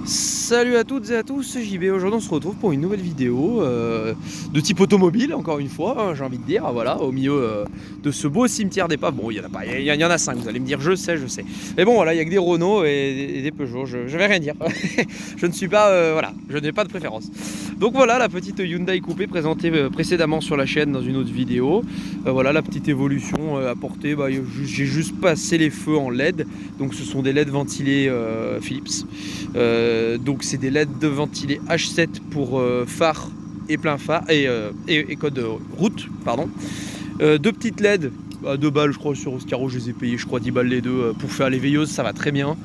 Salut à toutes et à tous, c'est JB. Aujourd'hui on se retrouve pour une nouvelle vidéo de type automobile, encore une fois, hein, j'ai envie de dire, voilà, au milieu de ce beau cimetière d'épaves. Bon, il y en a pas, il y en a 5, vous allez me dire, je sais. Mais bon, voilà, il y a que des Renault et des Peugeot, je vais rien dire. Je ne suis pas, voilà, je n'ai pas de préférence. Donc voilà, la petite Hyundai Coupé présentée précédemment sur la chaîne dans une autre vidéo. Voilà la petite évolution apportée, j'ai juste passé les feux en LED, donc ce sont des LED ventilés Philips. Donc c'est des LED ventilés H7 pour phare et plein phare et code route, pardon. Deux petites LED à 2 balles, je crois, sur Oscaro, je les ai payés, je crois 10 balles les deux pour faire les veilleuses, ça va très bien.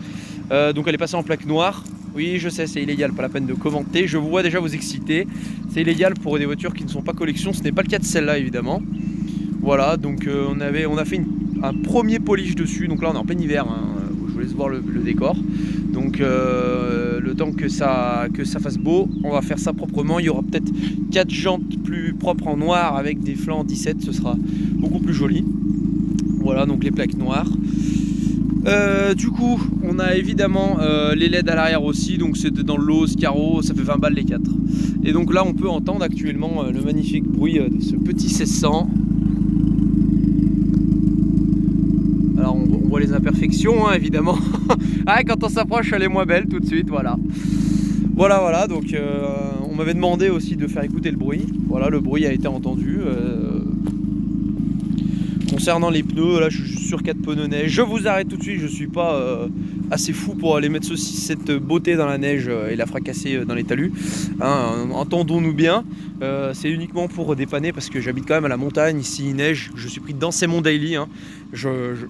Donc elle est passée en plaque noire. Oui, je sais, c'est illégal, pas la peine de commenter. Je vous vois déjà vous exciter. C'est illégal pour des voitures qui ne sont pas collection. Ce n'est pas le cas de celle-là, évidemment. Voilà, donc on a fait un premier polish dessus. Donc là, on est en plein hiver, hein, je vous laisse voir le décor. Donc le temps que ça fasse beau, on va faire ça proprement. Il y aura peut-être 4 jantes plus propres en noir avec des flancs 17, ce sera beaucoup plus joli. Voilà, donc les plaques noires. Du coup, on a évidemment les LED à l'arrière aussi, donc c'est dans le lot Oscaro, ça fait 20 balles les 4. Et donc là, on peut entendre actuellement le magnifique bruit de ce petit 1600. Alors on voit les imperfections, hein, évidemment. Ah, quand on s'approche, elle est moins belle tout de suite, voilà. Voilà, donc on m'avait demandé aussi de faire écouter le bruit. Voilà, le bruit a été entendu. Concernant les pneus, là je suis sur 4 pneus neige. Je vous arrête tout de suite, je suis pas assez fou pour aller mettre cette beauté dans la neige et la fracasser dans les talus. Hein, entendons-nous bien, c'est uniquement pour dépanner parce que j'habite quand même à la montagne, ici il neige, je suis pris dedans, c'est mon daily. Hein. Je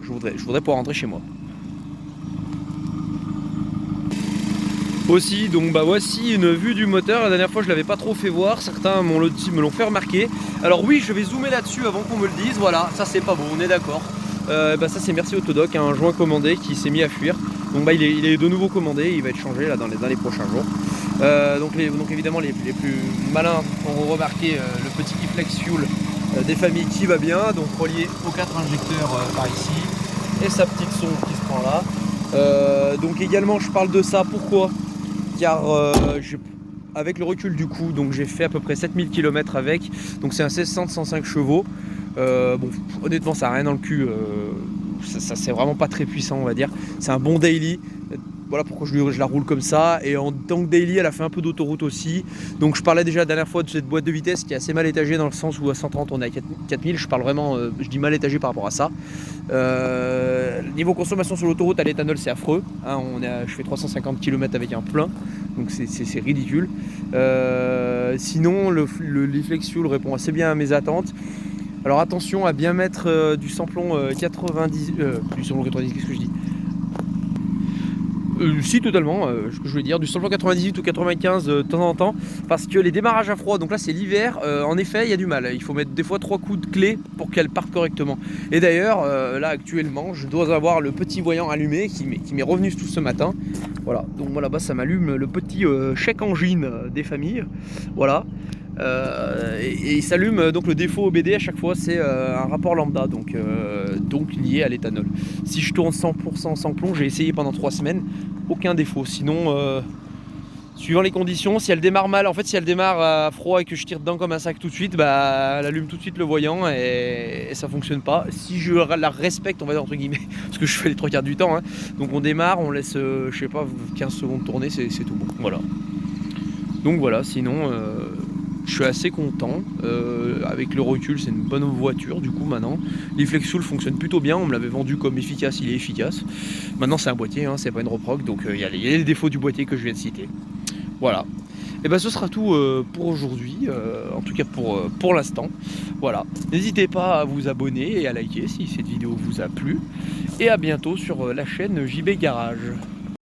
voudrais pouvoir rentrer chez moi. Aussi, donc voici une vue du moteur. La dernière fois je l'avais pas trop fait voir, certains me l'ont fait remarquer. Alors oui, je vais zoomer là-dessus avant qu'on me le dise. Voilà, ça c'est pas bon, on est d'accord. Ça c'est merci Autodoc, un joint commandé qui s'est mis à fuir. Donc il est de nouveau commandé, il va être changé là dans les prochains jours. Donc évidemment les plus malins auront remarqué le petit e-flex fuel des familles qui va bien, donc relié aux 4 injecteurs par ici, et sa petite sonde qui se prend là. Donc également je parle de ça, pourquoi ? Car avec le recul du coup, donc j'ai fait à peu près 7000 km avec, donc c'est un 1600 de 105 chevaux. Bon, honnêtement ça n'a rien dans le cul, ça c'est vraiment pas très puissant on va dire, c'est un bon daily. Voilà pourquoi je la roule comme ça, et en tant que daily elle a fait un peu d'autoroute aussi. Donc je parlais déjà la dernière fois de cette boîte de vitesse qui est assez mal étagée, dans le sens où à 130 on est à 4000, je parle vraiment, je dis mal étagée par rapport à ça. Niveau consommation sur l'autoroute à l'éthanol c'est affreux, hein, je fais 350 km avec un plein, donc c'est ridicule. Sinon l'e-flex fuel répond assez bien à mes attentes. Alors attention à bien mettre du samplon 90, du samplon 90, qu'est-ce que je dis ? Si totalement, ce que je voulais dire, du samplon 98 ou 95 de temps en temps, parce que les démarrages à froid, donc là c'est l'hiver, en effet il y a du mal, il faut mettre des fois 3 coups de clé pour qu'elle parte correctement. Et d'ailleurs là actuellement je dois avoir le petit voyant allumé qui m'est revenu tout ce matin. Voilà, donc moi là-bas ça m'allume le petit chèque engine des familles, voilà. Et il s'allume, donc le défaut OBD à chaque fois c'est un rapport lambda, donc lié à l'éthanol. Si je tourne 100% sans plomb, j'ai essayé pendant 3 semaines, aucun défaut. Sinon suivant les conditions, si elle démarre mal, en fait si elle démarre à froid et que je tire dedans comme un sac tout de suite, elle allume tout de suite le voyant et ça fonctionne pas. Si je la respecte, on va dire entre guillemets, parce que je fais les 3 quarts du temps, hein. Donc on démarre, on laisse je sais pas 15 secondes tourner, c'est tout bon, voilà. Donc voilà, sinon je suis assez content, avec le recul c'est une bonne voiture du coup maintenant. L'e-flex fuel fonctionne plutôt bien, on me l'avait vendu comme efficace, il est efficace. Maintenant c'est un boîtier, hein, c'est pas une reproque, donc il y a les défauts du boîtier que je viens de citer. Voilà, et ce sera tout pour aujourd'hui, en tout cas pour l'instant. Voilà, n'hésitez pas à vous abonner et à liker si cette vidéo vous a plu. Et à bientôt sur la chaîne JB Garage.